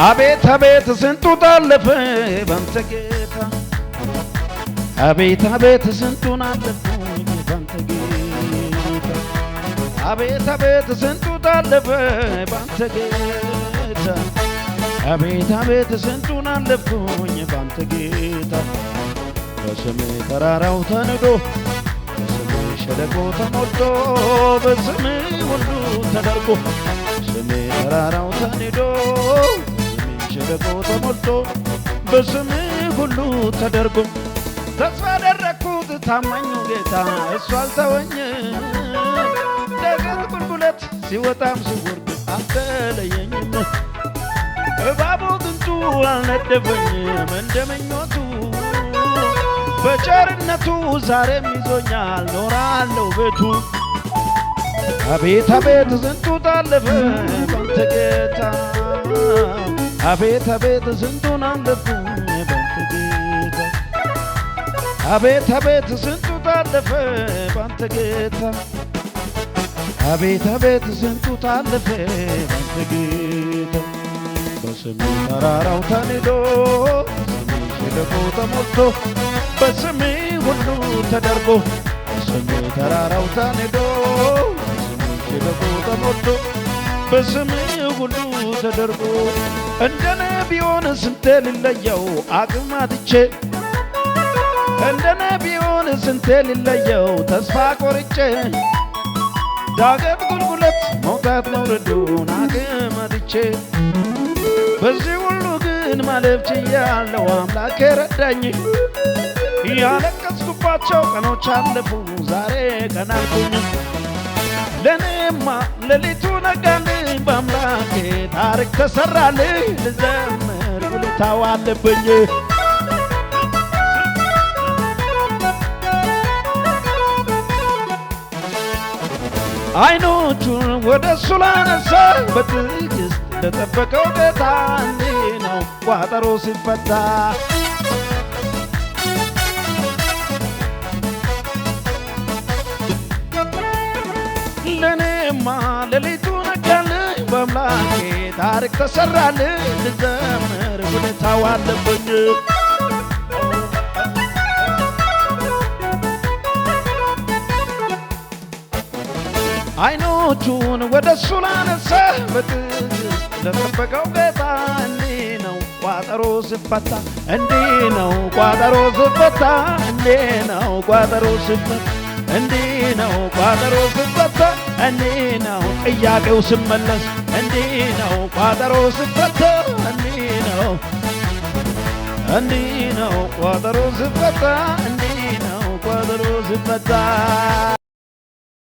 አቤት አቤት ስንቱ ታለፈ ባንተ ጌታ አቤት አቤት ስንቱን አለፍኩኝ ባንተ ጌታ አቤት አቤት ስንቱ ታለፈ ባንተ ጌታ አቤት አቤት ስንቱን አለፍኩኝ ባንተ ጌታ በስምህ ተራራው ተንዶ በስምህ ሸለቆ ተሞልቶ በስምህ ሁሉ ተደርጎ በስምህ ተራራው ተንዶ በስምህ ሸለቆ ተሞልቶ በስምህ ሁሉ ተደርጎ ተስፋ አደረግኩት ታማኙ ጌታ እሱ አልተወኝም ዳገት ቁልቁለት ሲወጣም ሲወርድ አልተለየኝም እባቡ ግንቱ አልነደፈኝም እንደ ምኞቱ በቸርነቱ ዛሬም ይዞኛል ኖራለሁ ቤቱ አቤት አቤት ስንቱ ታለፈ ባንተ ጌታ አቤት አቤት ስንቱን አለፍኩኝ ባንተ ጌታ አቤት አቤት ስንቱ ታለፈ ባንተ ጌታ አቤት አቤት ስንቱ ታለፈ ባንተ ጌታ በስምህ ተራራው ተንዶ በስምህ ሸለቆ ተሞልቶ በስምህ ሁሉ ተደርጎ በስምህ ተራራው ተንዶ በስምህ ሸለቆ ተሞልቶ በስምህ ሁሉ ተደርጎ እንደኔ ቢሆን ስንቴ ልለየው አቅም አጥቼ እንደኔ ቢሆን ስንቴ ልለየው ተስፋ ቆርጬ ዳገት ቁልቁለት መውጣት መውረዱን አቅም አጥቼ በዚህ ሁሉ ግን ማለፍ ችያለሁ አምላኬ ረዳኝ ያለቀስኩባቸው ቀኖች አለፉ ዛሬ ቀን አልኩኝ ለኔማ ሌሊቱ ነጋልኝ በአምላኬ ታሪክ ተሰራልኝ ልዘምር ውለታው አለብኝ አይኖቹን ወደሱ ላነሳ በትዕግስት ለጠበቀው ጌታ እንዲህ ነው ቋጠሮ ሲፈታ ለኔማ ሌሊቱ ነጋልኝ በአምላኬ ታሪክ ተሰራልኝ ልዘምር ውለታው አለብኝ አይኖቹን ወደሱ ላነሳ በትዕግስት ለጠበቀው ጌታ እንዲህ ነው ቋጠሮ ሲፈታ እንዲህ ነው ቋጠሮ ሲፈታ እንዲህ ነው ቋጠሮ ሲፈታ እንዲህ ነው ቋጠሮ ሲፈታ እንዲህ ነው ጥያቄው ሲመለስ እንዲህ ነው ቋጠሮ ሲፈታ እንዲህ ነው ቋጠሮ ሲፈታ እንዲህ ነው ቋጠሮ ሲፈታ